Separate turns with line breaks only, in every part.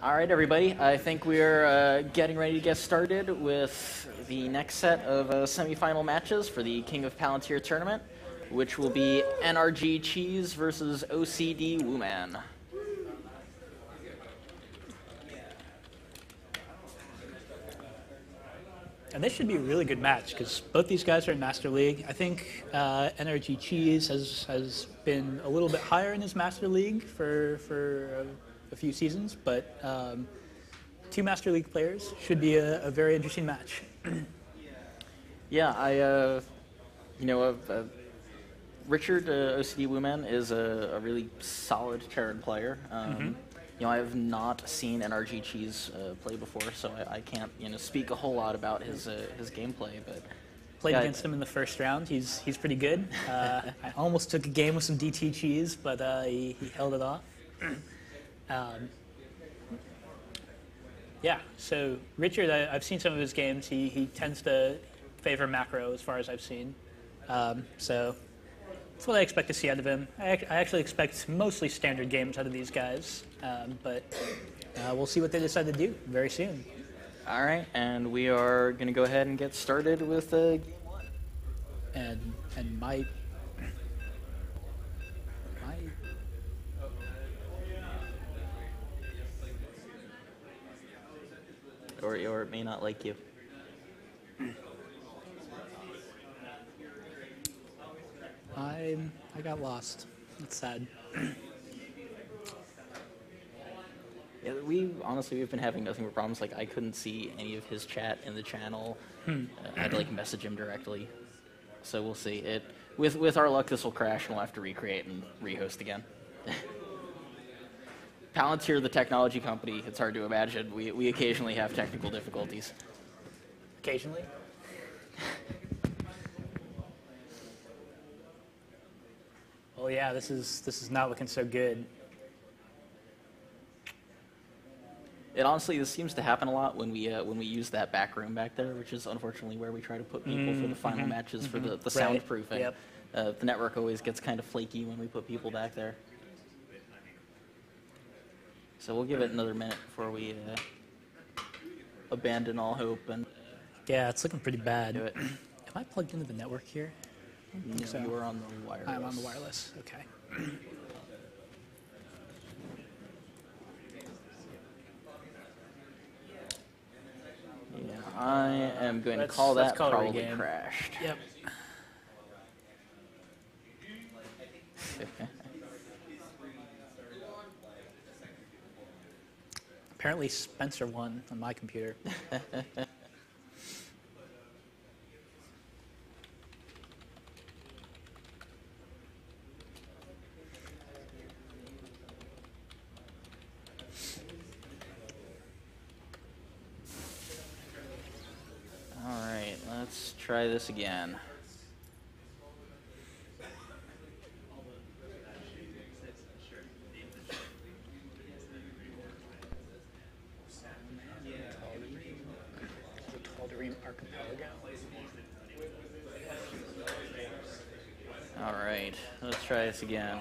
All right, everybody. I think we're getting ready to get started with the next set of semifinal matches for the King of Palantir tournament, which will be NRG Cheese versus OCD Wooman.
And this should be a really good match because both these guys are in Master League. I think NRG Cheese has been a little bit higher in his Master League for a few seasons, but two Master League players should be a very interesting match.
Yeah, Richard OCD Wooman is a really solid Terran player. I have not seen NRG Cheese play before, so I can't speak a whole lot about his gameplay. But
played against him in the first round. He's pretty good. I almost took a game with some DT Cheese, but he held it off. Yeah, so Richard, I've seen some of his games. He tends to favor macro as far as I've seen. So that's what I expect to see out of him. I actually expect mostly standard games out of these guys, but we'll see what they decide to do very soon.
All right, and we are going to go ahead and get started with game one.
And my
or it may not like you.
I got lost. That's sad.
Yeah, we've been having nothing but problems. Like, I couldn't see any of his chat in the channel. I had to message him directly. So we'll see. With our luck, this will crash, and we'll have to recreate and rehost again. Palantir, the technology company, it's hard to imagine. We occasionally have technical difficulties.
Occasionally? Oh yeah, this is not looking so good.
This seems to happen a lot when we use that back room back there, which is unfortunately where we try to put people for the final matches for the soundproofing.
Yep.
The network always gets kind of flaky when we put people back there. So we'll give it another minute before we abandon all hope and.
Yeah, it's looking pretty bad.
Do it.
Am I plugged into the network here?
No,
so.
You are on the wireless.
I'm on the wireless. Okay.
Yeah, I am going to call that probably crashed.
Yep. Apparently Spencer won on my computer.
All right, let's try this again. All right, let's try this again.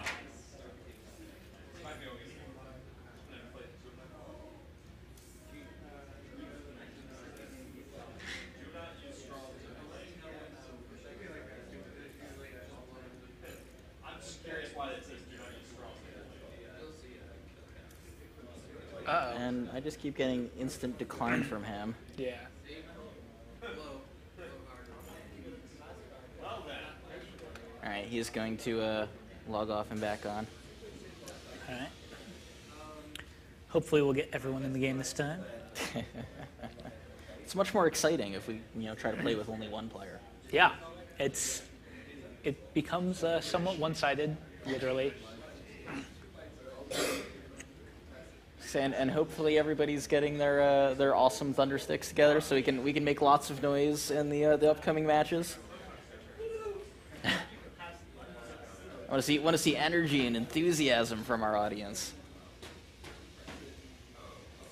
Uh-oh.
And I just keep getting instant decline from him.
Yeah.
All right, he's going to log off and back on.
All right. Hopefully we'll get everyone in the game this time.
It's much more exciting if we try to play with only one player.
Yeah, it becomes somewhat one-sided, literally.
And hopefully everybody's getting their awesome thunder sticks together, so we can make lots of noise in the upcoming matches. I want to see energy and enthusiasm from our audience.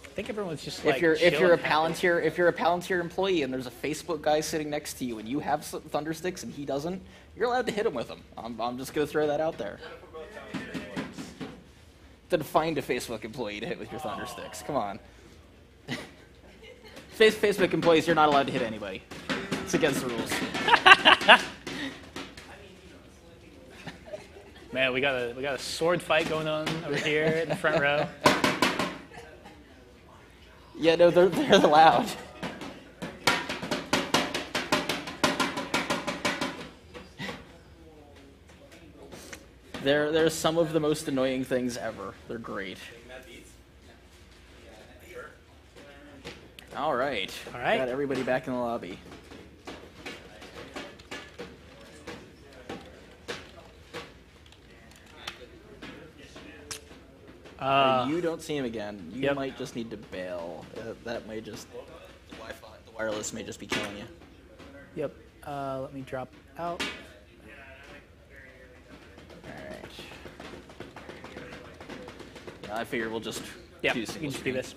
I think everyone's just
if you're a Palantir employee and there's a Facebook guy sitting next to you and you have some thunder sticks and he doesn't, you're allowed to hit him with them. I'm just gonna throw that out there. Then find a Facebook employee to hit with your thunder sticks. Come on. Facebook employees, you're not allowed to hit anybody. It's against the rules.
Man, we got a sword fight going on over here in the front row.
Yeah, no, they're loud. They're some of the most annoying things ever. They're great. All right.
All right.
Got everybody back in the lobby. You don't see him again. You might just need to bail. That may just the Wi-Fi, the wireless may just be killing you.
Yep. Let me drop out.
All right. Yeah, I figure we'll just
Yeah,
do
you
single
can just do
screen.
this.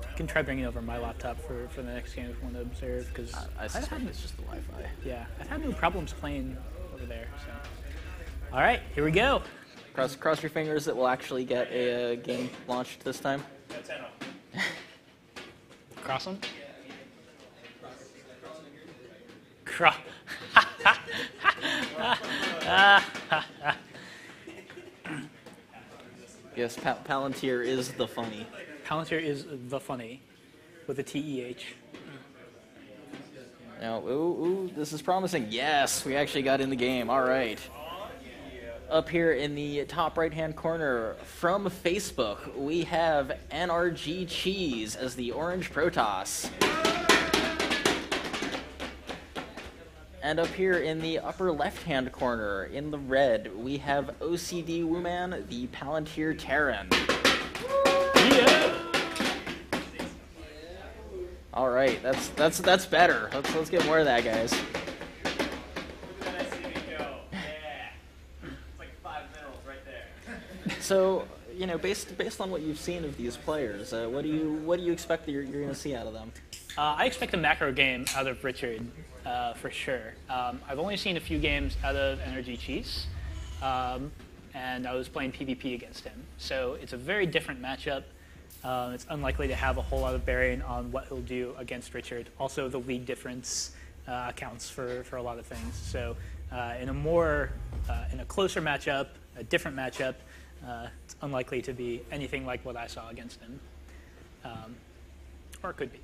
I can try bringing over my laptop for the next game if you want to observe, because
I suspect it's just the Wi-Fi.
yeah, I've had no problems playing over there. So, all right, here we go.
Cross your fingers that we'll actually get a game launched this time.
Cross them. Cross.
Yes, Palantir is the funny.
Palantir is the funny, with a TEH.
Now, ooh, this is promising. Yes, we actually got in the game. All right. Up here in the top right-hand corner from Facebook, we have NRG Cheese as the orange Protoss. And up here in the upper left-hand corner, in the red, we have OCD Wooman, the Palantir Terran.
Yeah.
All right, that's better. Let's get more of that, guys. So, you know, based on what you've seen of these players, what do you expect that you're going to see out of them?
I expect a macro game out of Richard, for sure. I've only seen a few games out of NRG Cheese, and I was playing PvP against him. So it's a very different matchup. It's unlikely to have a whole lot of bearing on what he'll do against Richard. Also, the league difference accounts for a lot of things. So in a closer matchup, a different matchup, it's unlikely to be anything like what I saw against him, or it could be.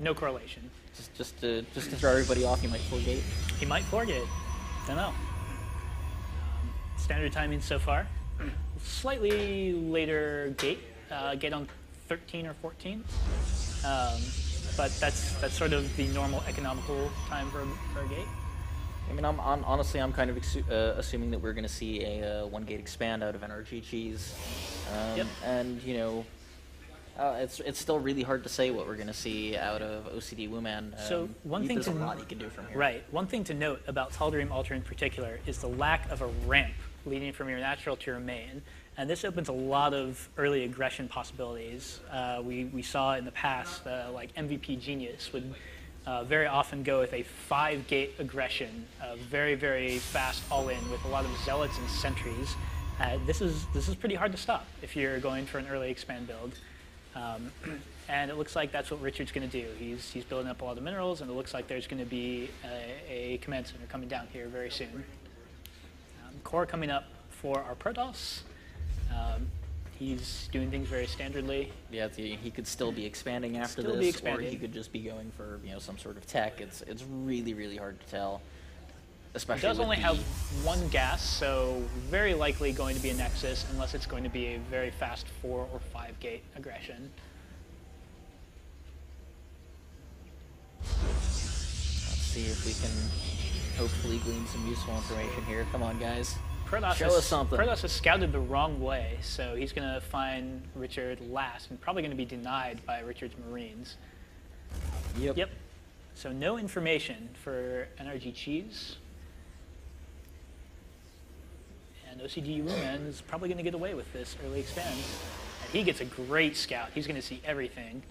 No correlation.
Just to throw everybody off, you might full gate.
He might forget. Don't know. Standard timing so far. Slightly later gate. Gate on 13 or 14. But that's sort of the normal economical time for a gate.
I mean, honestly, I'm kind of assuming that we're going to see a one gate expand out of NRG Cheese, and you know, it's still really hard to say what we're going to see out of OCD Wooman.
So one thing
there's a lot he can do from here.
Right. One thing to note about Tal'Darim Ultra in particular is the lack of a ramp leading from your natural to your main, and this opens a lot of early aggression possibilities. We saw in the past, like MVP Genius would very often go with a 5-gate aggression, very, very fast all-in with a lot of zealots and sentries. This is pretty hard to stop if you're going for an early expand build. And it looks like that's what Richard's going to do. He's building up a lot of minerals, and it looks like there's going to be a command center coming down here very soon. Core coming up for our Protoss. He's doing things very standardly.
Yeah, he could still be expanding after this, or he could just be going for some sort of tech. It's really, really hard to tell. Especially
he does only have one gas, so very likely going to be a Nexus, unless it's going to be a very fast 4 or 5 gate aggression.
Let's see if we can hopefully glean some useful information here. Come on, guys.
Show us something. Protoss has scouted the wrong way, so he's going to find Richard last, and probably going to be denied by Richard's Marines. Yep. So no information for NRG Cheese. And OCD Wooman is probably going to get away with this early expand. And he gets a great scout. He's going to see everything.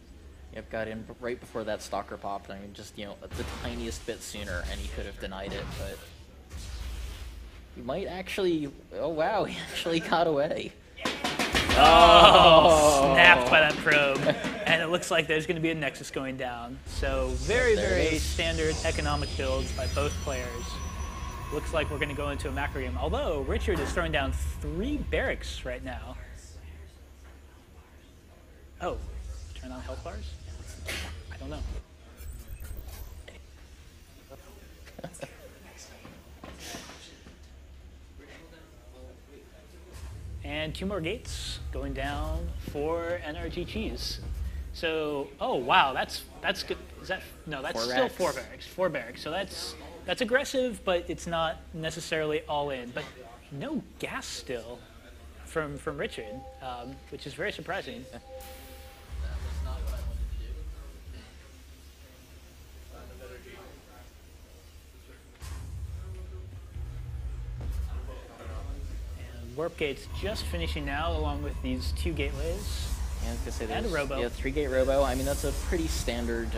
Yep, got in right before that stalker popped. I mean, just, the tiniest bit sooner, and he could have denied it, but... He might actually... Oh, wow, he actually got away.
Oh, snapped by that probe. And it looks like there's going to be a Nexus going down. So very, very standard economic builds by both players. Looks like we're going to go into a macro game. Although Richard is throwing down 3 barracks right now. Oh, turn on health bars? I don't know. And 2 more gates going down for NRG Cheese. So, oh wow, that's good. Is that no? That's still 4 barracks. 4 barracks. So that's aggressive, but it's not necessarily all in. But no gas still from Richard, which is very surprising. Warp gates just finishing now, along with these 2 gateways.
Yeah, I was gonna say
and a robo.
Yeah, 3-gate robo. I mean, that's a pretty standard,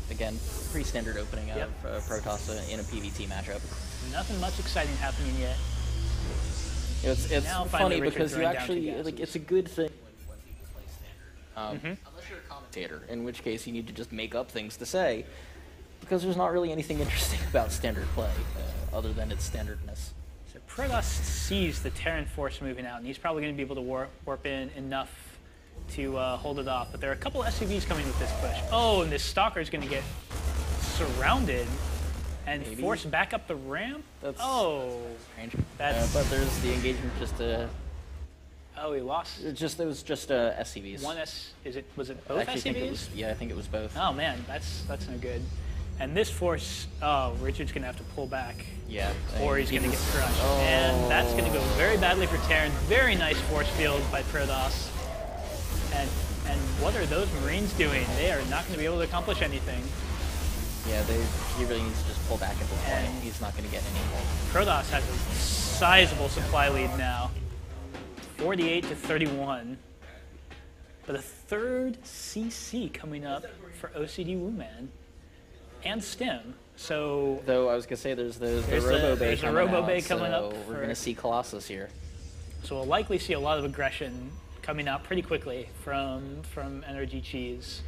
again, pretty standard opening of Protoss in a PvT matchup.
Nothing much exciting happening yet.
It's funny because you actually, like, it's a good thing unless you're a commentator, in which case you need to just make up things to say, because there's not really anything interesting about standard play, other than its standardness.
Protoss sees the Terran force moving out, and he's probably going to be able to warp in enough to hold it off. But there are a couple SCVs coming with this push. Oh, and this Stalker is going to get surrounded and forced back up the ramp.
That's
strange.
But there's the engagement just
Oh, he lost.
It was just SCVs.
Was it both SCVs?
I think it was both.
Oh man, that's no good. And this force, Richard's going to have to pull back.
Yeah.
Or he's going to get crushed. Oh. And that's going to go very badly for Terran. Very nice force field by Protoss. And what are those Marines doing? They are not going to be able to accomplish anything.
Yeah, he really needs to just pull back at this point. He's not going to get any more.
Protoss has a sizable supply lead now. 48 to 31. But a 3rd CC coming up for OCD Wooman. And STEM. So
though I was gonna say there's the Robo Bay
there's a Robo Bay coming up.
We're gonna see Colossus here.
So we'll likely see a lot of aggression coming out pretty quickly from NRG Cheese.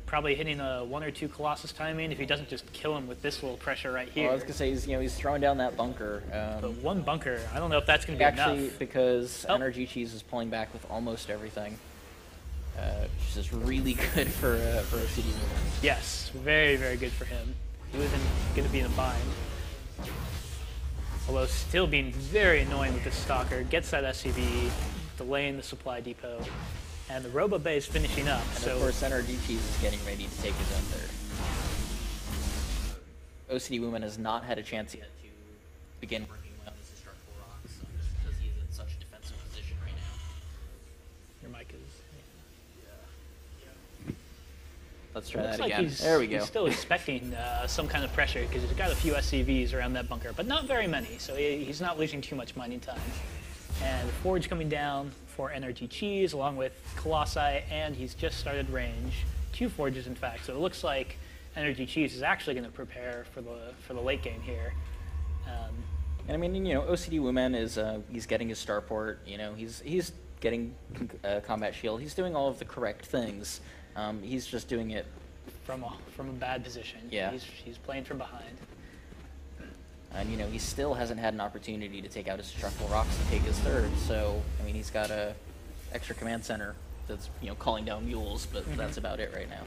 Probably hitting a 1 or 2 Colossus timing if he doesn't just kill him with this little pressure right here.
Well, I was gonna say he's throwing down that bunker.
But 1 bunker, I don't know if that's gonna be enough.
Because NRG Cheese is pulling back with almost everything. Which is really good for OCD.
Yes, very, very good for him. He wasn't going to be in a bind. Although still being very annoying with this Stalker. Gets that SCV, delaying the supply depot. And the Robo Bay is finishing up.
And of course, NRG Cheese is getting ready to take his own 3rd. OCD Woman has not had a chance yet to begin working on his destructible rocks, because he's in such a defensive position right now.
Your mic is...
Let's try that
like
again. There we go.
He's still expecting some kind of pressure because he's got a few SCVs around that bunker, but not very many, so he's not losing too much mining time. And the Forge coming down for NRG Cheese along with Colossi, and he's just started range. 2 Forges, in fact, so it looks like NRG Cheese is actually going to prepare for the late game here.
And I mean, OCD Woman is he's getting his starport. He's getting combat shield. He's doing all of the correct things. He's just doing it
from a bad position.
Yeah.
He's playing from behind.
And he still hasn't had an opportunity to take out his destructible rocks to take his 3rd. So I mean, he's got a extra command center that's calling down mules, but that's about it right now.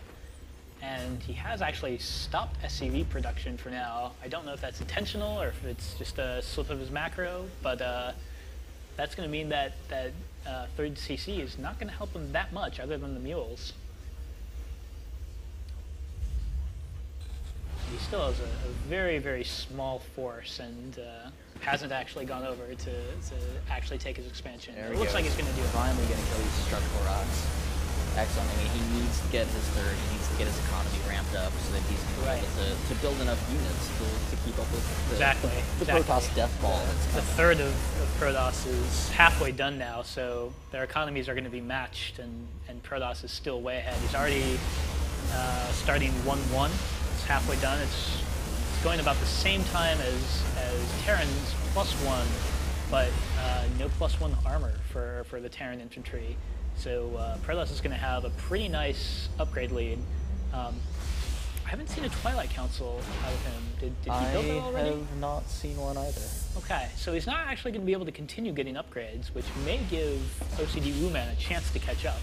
And he has actually stopped SCV production for now. I don't know if that's intentional or if it's just a slip of his macro, but that's going to mean that 3rd CC is not going to help him that much other than the mules. He still has a very, very small force and hasn't actually gone over to actually take his expansion. It looks like he's going to do it.
Finally going to kill these destructible rocks. Excellent. I mean, he needs to get his 3rd. He needs to get his economy ramped up so that he's able to build enough units to keep up with the Protoss death ball.
The 3rd of Protoss is halfway done now, so their economies are going to be matched, and Protoss is still way ahead. He's already starting 1-1. Halfway done. It's going about the same time as Terran's +1, but no +1 armor for the Terran infantry. So Protoss is going to have a pretty nice upgrade lead. I haven't seen a Twilight Council out of him. Did he build that already?
I have not seen one either.
Okay, so he's not actually going to be able to continue getting upgrades, which may give OCD Wuman a chance to catch up.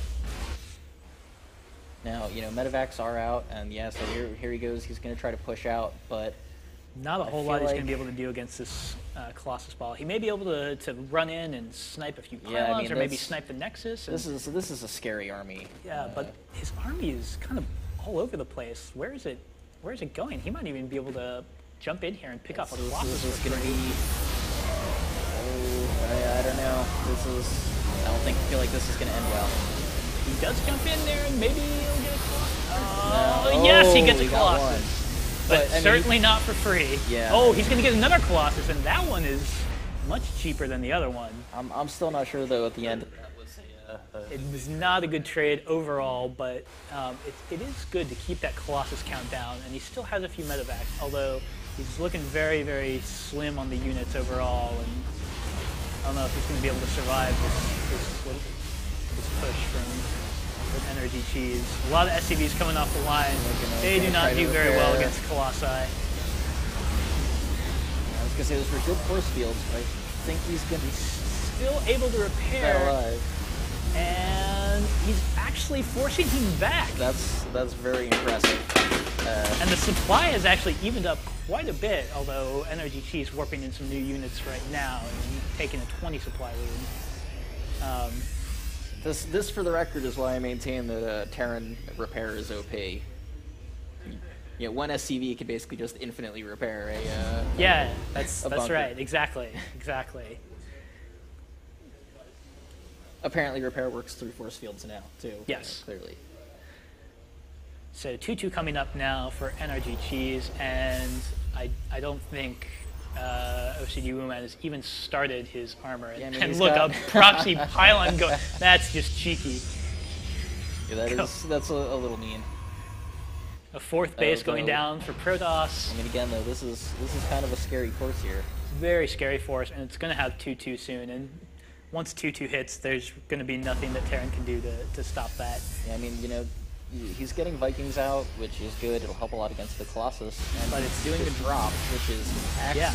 Now, you know, medevacs are out, and yeah, so here he goes. He's going to try to push out, but
not a whole lot he's going to be able to do against this Colossus ball. He may be able to run in and snipe a few pylons, or maybe snipe the Nexus.
This is a scary army.
Yeah, but his army is kind of all over the place. Where is it going? He might even be able to jump in here and pick up a Colossus.
This is going to be... I don't know. I feel like this is going to end well.
He does jump in there and maybe he'll get a Colossus. Yes, he gets a Colossus. But certainly not for free.
Yeah.
Oh, he's going to get another Colossus, and that one is much cheaper than the other one.
I'm still not sure, though, at the end.
It was not a good trade overall, but it is good to keep that Colossus count down, and he still has a few medevacs, although he's looking very, very slim on the units overall, and I don't know if he's going to be able to survive this push from Energy Cheese. A lot of SCVs coming off the line. They do not do very well against Colossi.
I was going to say those were good force fields, but I think he's going to be
still able to repair. And he's actually forcing him back.
That's very impressive.
And the supply has actually evened up quite a bit, although Energy Cheese warping in some new units right now and taking a 20 supply lead.
This, for the record, is why I maintain that Terran repair is OP. One SCV can basically just infinitely repair a
yeah, that's right. Exactly.
Apparently, repair works through force fields now, too.
Yes.
Clearly.
So 2-2 coming up now for Energy Cheese, and I don't think OCD Wuman has even started his armor.
Yeah,
and look, a proxy pylon going. That's just cheeky.
Yeah, that's a little mean.
A fourth base going down for Protoss.
I mean, again, though, this is kind of a scary course here.
Very scary force, and it's going to have 2-2 soon. And once 2-2 hits, there's going to be nothing that Terran can do to stop that.
Yeah, I mean, he's getting Vikings out, which is good. It'll help a lot against the Colossus.
But it's doing
the drop, which is excellent.
Yeah.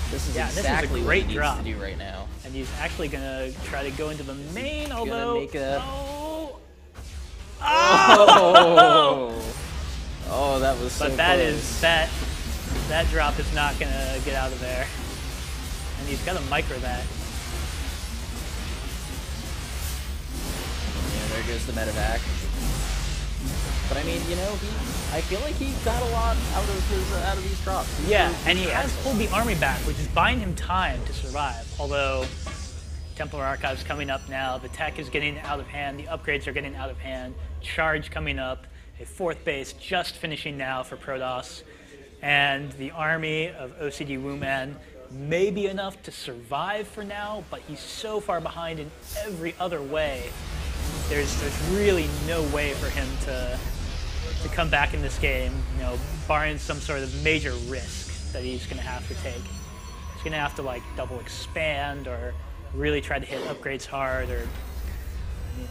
This is exactly
a great
what he
drop
needs to do right now.
And he's actually going to try to go into the main, although...
Oh, that was so
close. But that drop is not going to get out of there. And he's got to micro that.
Yeah, there goes the medevac. But I mean, I feel like he got a lot out of these drops.
Yeah, and he has pulled the army back, which is buying him time to survive. Although Templar Archive's coming up now, the tech is getting out of hand, the upgrades are getting out of hand, charge coming up, a fourth base just finishing now for Protoss, and the army of OCD Wuman may be enough to survive for now, but he's so far behind in every other way. There's really no way for him to come back in this game, barring some sort of major risk that he's going to have to take. He's going to have to double expand or really try to hit upgrades hard, or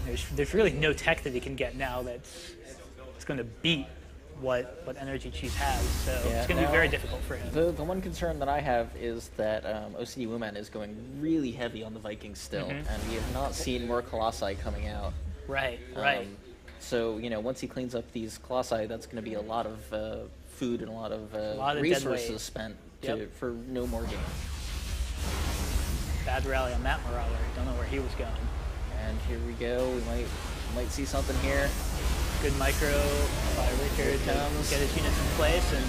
there's really no tech that he can get now that's going to beat what Energy Cheese has. So it's going to be very difficult for him.
The one concern that I have is that OCD Wuman is going really heavy on the Vikings still, and we have not seen more Colossi coming out.
Right.
So, once he cleans up these Colossi, that's going to be a lot of food and a lot of resources spent for no more games.
Bad rally on that Marauder. Don't know where he was going.
And here we go. We might see something here.
Good micro by Richard to get his units in place. And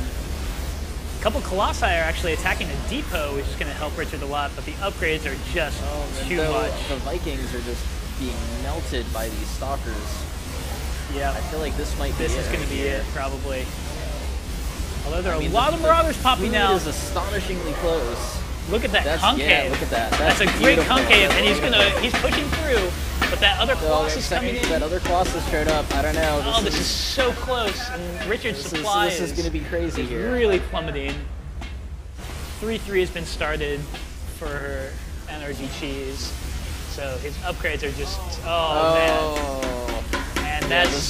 a couple Colossi are actually attacking a depot, which is going to help Richard a lot, but the upgrades are just too much.
The Vikings are just being melted by these stalkers.
Yeah.
I feel like this is
going to be it, probably. Although there are a lot of Marauders popping out.
Is astonishingly close.
Look at that concave.
Yeah, look at that.
That's a great concave, and he's pushing through. But that other Colossus coming in.
That other Colossus showed up. I don't know.
This is so close, and Richard's supply
this is going to be crazy here.
Really plummeting. 3-3 has been started for NRG Cheese, so his upgrades are just man. And that's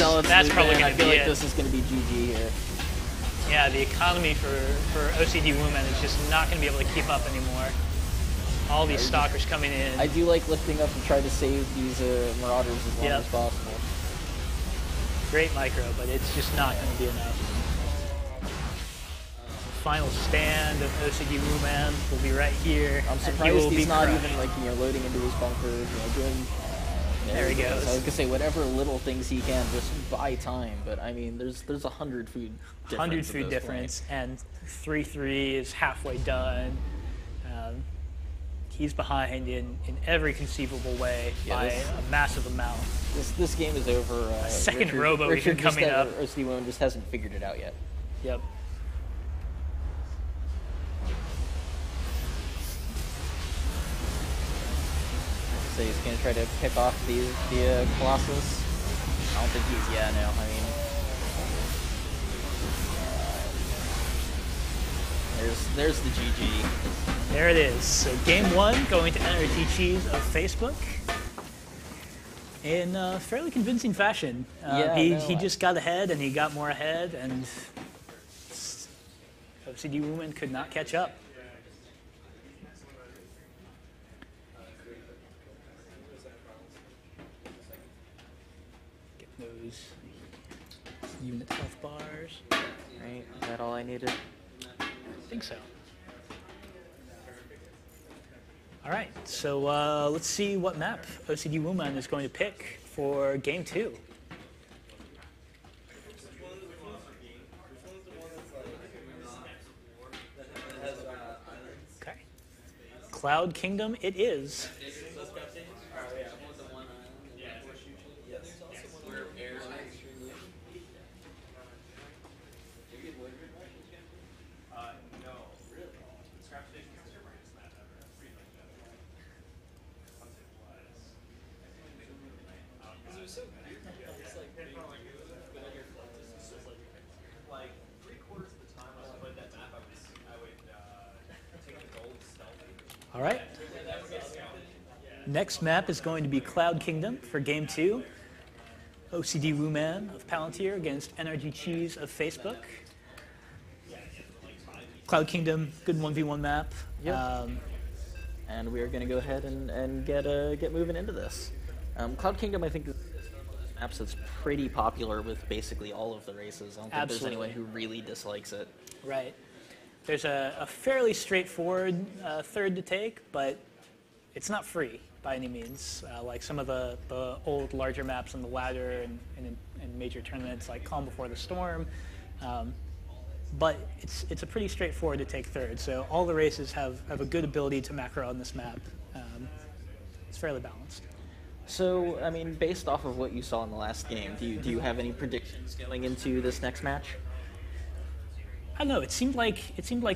probably going to be
I feel like this is going to be GG here.
Yeah, the economy for OCD Woman is just not going to be able to keep up anymore. All these stalkers coming in.
I do like lifting up and try to save these Marauders as long as possible.
Great micro, but it's just not going to be enough. Final stand of OCD Woman will be right here.
I'm surprised he's not even loading into his bunker, doing.
There he goes.
I was going to say whatever little things he can just buy time, but I mean there's 100 food difference.
100 food difference, and 3-3 is halfway done. He's behind in every conceivable way by a massive amount.
This game is over.
Second Robo even coming up.
OCD Woman just hasn't figured it out yet.
Yep.
So he's going to try to pick off the Colossus. I don't think he's, no, I mean... There's the GG.
There it is. So game 1 going to NRG Cheese of Facebook in fairly convincing fashion. He just got ahead and he got more ahead, and OCD Woman could not catch up. Get those unit health bars.
Right, is that all I needed?
I think so. All right, so let's see what map OCD Woman is going to pick for game 2. Okay. Cloud Kingdom it is. All right. Next map is going to be Cloud Kingdom for game 2. OCD Woman of Palantir against NRG Cheese of Facebook. Cloud Kingdom, good 1v1 map.
Yep. And we are going to go ahead and get moving into this. Cloud Kingdom, I think, is one of those maps that's pretty popular with basically all of the races. I don't think there's anyone who really dislikes it.
Right. There's a fairly straightforward third to take, but it's not free by any means. Like some of the old larger maps on the ladder and in major tournaments like Calm Before the Storm. But it's a pretty straightforward to take third. So all the races have a good ability to macro on this map. It's fairly balanced.
So, I mean, based off of what you saw in the last game, do you have any predictions going into this next match?
I don't know. It seemed like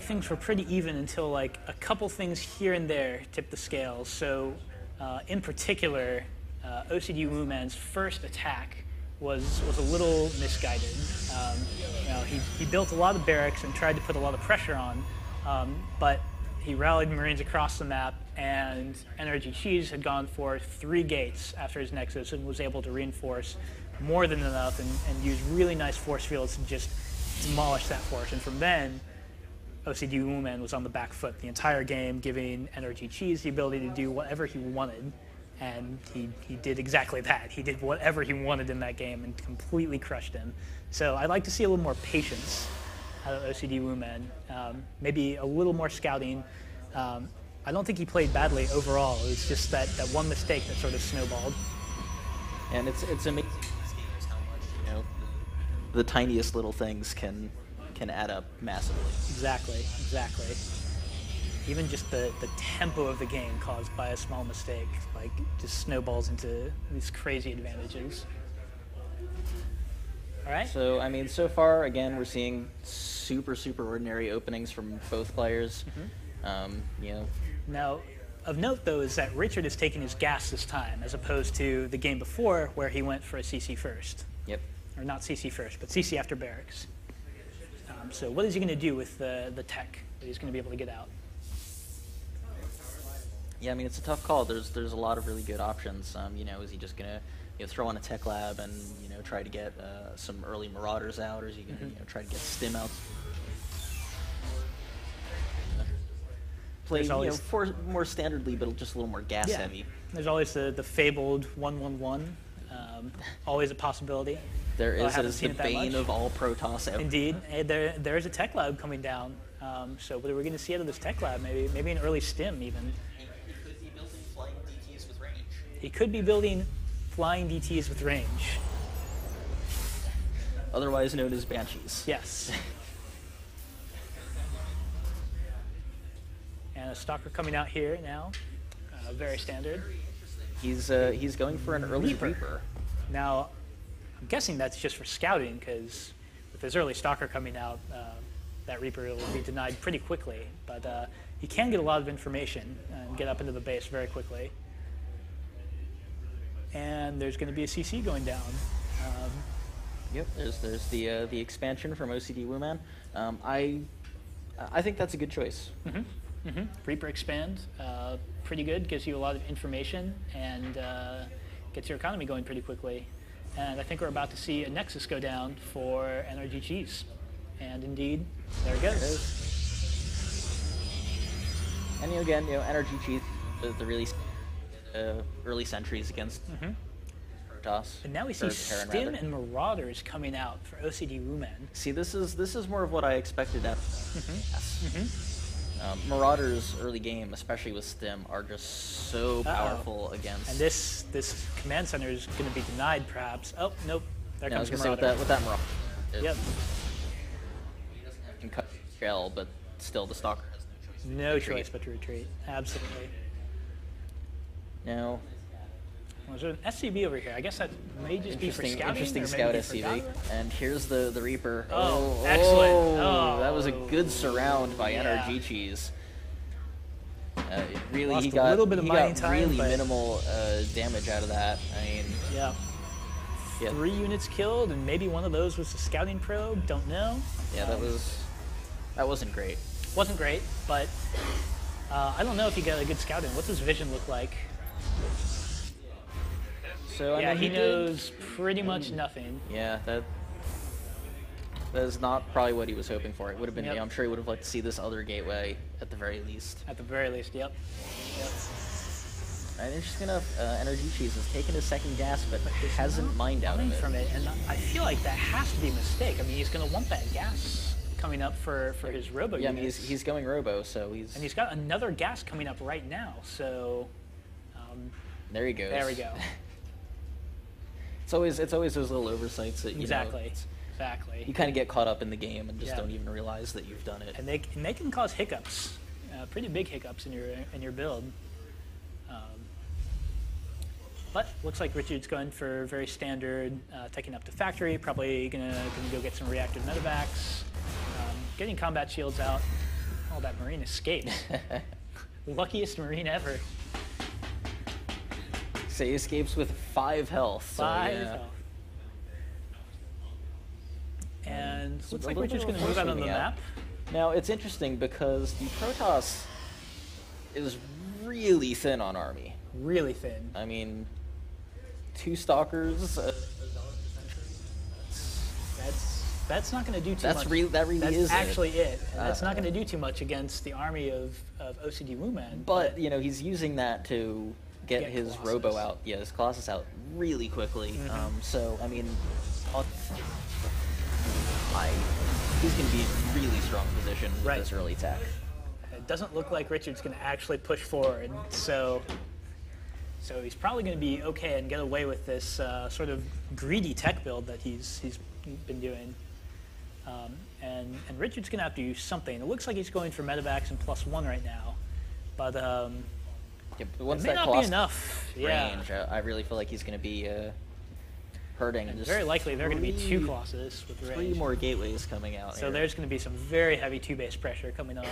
things were pretty even until like a couple things here and there tipped the scales. So, in particular, OCD Woman's first attack was a little misguided. He built a lot of barracks and tried to put a lot of pressure on, but he rallied Marines across the map, and NRG Cheese had gone for 3 gates after his Nexus and was able to reinforce more than enough and use really nice force fields to just demolish that force. And from then, OCD Woman was on the back foot the entire game, giving NRG Cheese the ability to do whatever he wanted. And he did exactly that. He did whatever he wanted in that game and completely crushed him. So I'd like to see a little more patience out of OCD Woman. Maybe a little more scouting. I don't think he played badly overall. It was just that one mistake that sort of snowballed.
And it's amazing how much, the tiniest little things can add up massively.
Exactly. Even just the tempo of the game caused by a small mistake, like, just snowballs into these crazy advantages. All right.
So, I mean, so far, again, we're seeing super ordinary openings from both players.
Now, Of note, though, is that Richard is taking his gas this time, as opposed to the game before, where he went for a CC first.
Yep.
Or not CC first, but CC after barracks. So what is he going to do with the tech that he's going to be able to get out?
Yeah, I mean, it's a tough call. There's a lot of really good options. Is he just going to throw on a tech lab and try to get some early Marauders out, or is he going to try to get Stim out? Play for more standardly, but just a little more gas heavy.
There's always the fabled 1-1-1, always a possibility.
There is the bane of all Protoss out.
Indeed, there is a tech lab coming down. So what are we going to see out of this tech lab? Maybe an early Stim even. He could be building flying DTs with range.
Otherwise known as Banshees.
Yes. And a Stalker coming out here now, very standard.
He's going for an early Reaper.
Now, I'm guessing that's just for scouting, because with his early Stalker coming out, that Reaper will be denied pretty quickly. But he can get a lot of information and get up into the base very quickly. And there's going to be a CC going down.
Yep, there's the expansion from OCD Wooman. I think that's a good choice.
Reaper expand, pretty good, gives you a lot of information and gets your economy going pretty quickly. And I think we're about to see a Nexus go down for NRG Cheese. And indeed, there it goes.
And again, NRG Cheese, the really early sentries against Protoss.
And now we see Stim and Marauders coming out for OCD Wooman.
See, this is more of what I expected. Marauders early game, especially with Stim, are just so powerful against.
And this command center is going to be denied, perhaps. Oh nope, there comes
Marauder.
Marauder.
With that Marauder.
Yep.
Can cut shell, but still the Stalker has
no choice but to retreat. Absolutely.
Now,
there's an SCV over here. I guess that may just be for scouting.
Interesting scout SCV. And here's the Reaper.
Oh, excellent.
Oh, that was a good surround by NRG Cheese. Really,
Lost
he got
a little bit of mining time,
really minimal damage out of that. I mean,
yeah. 3 units killed, and maybe one of those was a scouting probe. Don't know.
Yeah, that wasn't great.
Wasn't great, but I don't know if he got a good scouting. What's his vision look like?
So I mean,
he knows pretty much nothing.
Yeah, that is not probably what he was hoping for. It would have been.
Yep.
I'm sure he would have liked to see this other gateway at the very least.
At the very least, yep.
And interesting enough, NRG Cheese has taken his second gas, but hasn't mined out of it.
From it, and I feel like that has to be a mistake. I mean, he's going to want that gas coming up for his robo.
Yeah, I mean,
units.
he's going robo, so he's.
And he's got another gas coming up right now, so.
There he goes.
There we go.
It's always those little oversights that
exactly.
You kind of get caught up in the game and just don't even realize that you've done it.
And they can cause hiccups, pretty big hiccups in your build. But looks like Richard's going for very standard, taking up the factory. Probably gonna go get some reactive medevacs, getting combat shields out. Oh, that Marine escaped. Luckiest Marine ever.
So he escapes with 5 health.
5 health. And looks like Richard's going to move out on the map.
Now, it's interesting because the Protoss is really thin on army.
Really thin.
I mean, 2 Stalkers.
That's not going to do too much.
That really is
actually it. And that's not going to do too much against the army of OCD Wooman.
But, he's using that to get his
Colossus.
robo out, his Colossus out really quickly. So, I mean, he's going to be in a really strong position with this early tech.
It doesn't look like Richard's going to actually push forward, so he's probably going to be okay and get away with this sort of greedy tech build that he's been doing. And Richard's going to have to use something. It looks like he's going for medevacs and +1 right now, but
once
it may
that
not be enough.
Range, I really feel like he's going to be hurting.
And very likely there are going to be 2 Colossus with range.
3 more gateways coming out.
So there's going to be some very heavy 2-base pressure coming out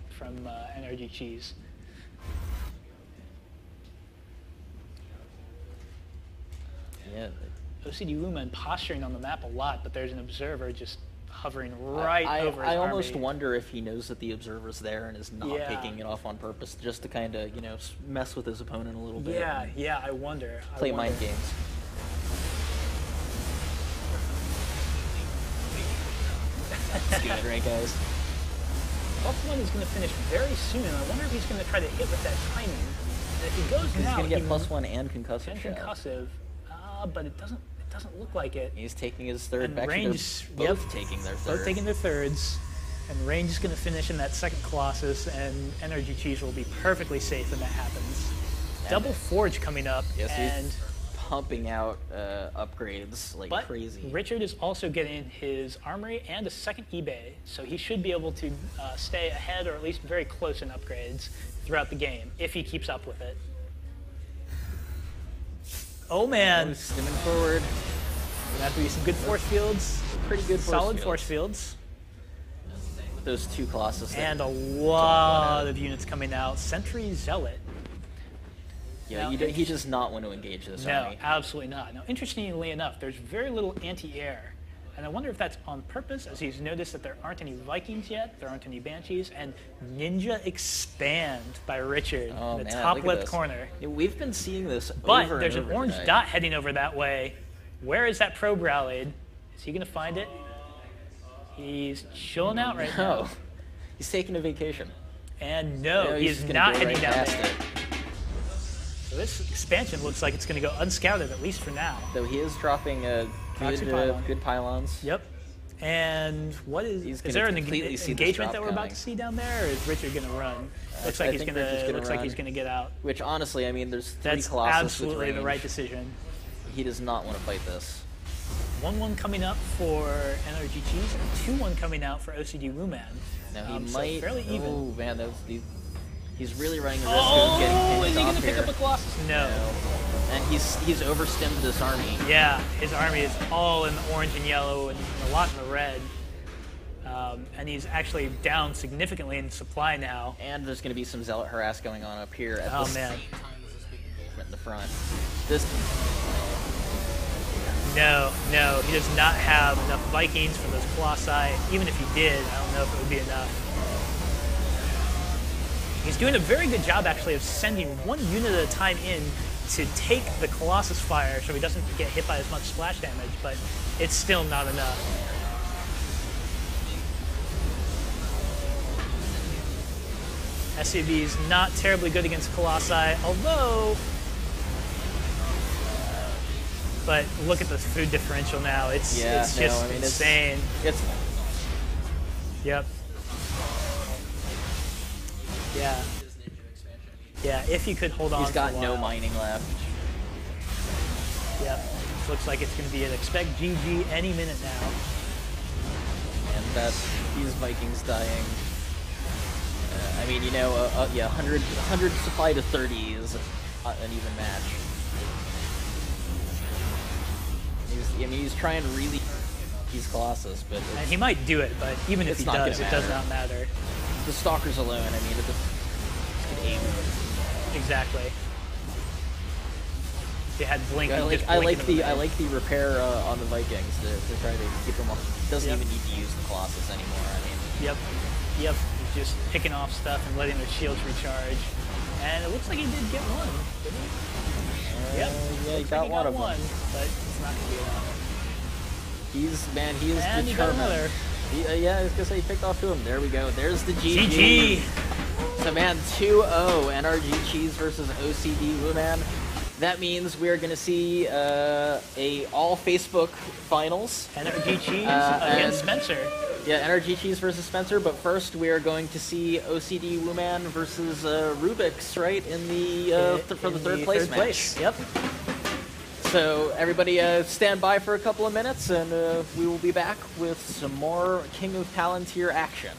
from NRG Cheese.
Yeah.
OCD Woman posturing on the map a lot, but there's an observer just hovering right over his
I
army.
almost wonder if he knows that the observer's there and is not
Yeah.
taking it off on purpose, just to kind of, mess with his opponent a little bit.
Yeah, yeah, I wonder.
Play mind games. Let's do it, right, guys?
+1 is going to finish very soon. I wonder if he's going to try to hit with that timing. And if he goes now,
He's going to get +1 and concussive.
And concussive, but it doesn't look like it.
He's taking his third.
And
back
range,
they're both taking their third.
Both taking their thirds. And range is going to finish in that second Colossus, and Energy Cheese will be perfectly safe when that happens.
And
Double Forge coming up,
yes,
and
he's pumping out upgrades like crazy.
Richard is also getting his armory and a second eBay, so he should be able to stay ahead or at least very close in upgrades throughout the game if he keeps up with it. Oh man!
Skimming forward.
Gonna have to be some good force fields.
Pretty good
solid force fields.
Those two Colossus.
And a lot of units coming out. Sentry Zealot.
Yeah,
Now,
he does not want to engage this army.
No, absolutely not. Now, interestingly enough, there's very little anti-air. And I wonder if that's on purpose, as he's noticed that there aren't any Vikings yet, there aren't any Banshees, and Ninja Expand by Richard in the top left corner.
Yeah, we've been seeing this
But
over
there's
and
an
over
orange
today.
dot heading over that way. Where is that probe rallied? Is he going to find it? He's chilling out right now.
No, he's taking a vacation.
And no, he
he's
is
gonna
not
go
heading
right
down
past
there.
it.
So this expansion looks like it's going to go unscouted, at least for now.
Though he is dropping good pylons.
Yep. And what is there an engagement that we're about to see down there, or is Richard going to run? Looks like he's going to get out.
Which honestly, I mean, there's three
That's
Colossus
absolutely
with
the
range.
right decision.
He does not want to fight this.
1-1 coming up for Energy Cheese, and 2-1 coming out for OCD Wuman.
Now he
So
might.
fairly even.
Oh man, he's really running the risk of getting pinned
is he
off
going to pick
here.
up a Colossus? No.
And he's overstimmed this army.
Yeah, his army is all in the orange and yellow and a lot in the red. And he's actually down significantly in supply now.
And there's going to be some zealot harass going on up here at
Oh
the
man.
in the front. This.
No, he does not have enough Vikings for those Colossi. Even if he did, I don't know if it would be enough. He's doing a very good job, actually, of sending one unit at a time in to take the Colossus fire so he doesn't get hit by as much splash damage, but it's still not enough. SCB is not terribly good against Colossi, although... But look at the food differential now. It's just insane. Yep. Yeah. Yeah, if he could hold on
He's got
for a
no
while.
mining left.
Yep. Looks like it's going to be an expect GG any minute now.
And these Vikings dying. I mean, 100 supply to 30 is an even match. He's trying to really he's Colossus, but
And he might do it, but even if he does, it does not matter.
The Stalkers alone, I mean, it's can aim.
Exactly. They had blink.
I like the repair on the Vikings to try to keep them off. Doesn't even need to use the Colossus anymore. I mean.
Yep. He's just picking off stuff and letting their shields recharge. And it looks like he did get one, didn't he?
Yeah, he got one of them.
But it's not going to be enough.
He is
And
determined.
he got another.
I was going to say he picked off two of them. There we go. There's the GG.
GG.
So, man, 2-0 NRG Cheese versus OCD Wuman. That means we're going to see a all-Facebook finals.
NRG Cheese against Spencer.
Yeah, NRG Cheese versus Spencer. But first, we are going to see OCD Wuman versus Rubik's, right, in the for the third place match.
Yep.
So everybody stand by for a couple of minutes, and we will be back with some more King of Palantir action.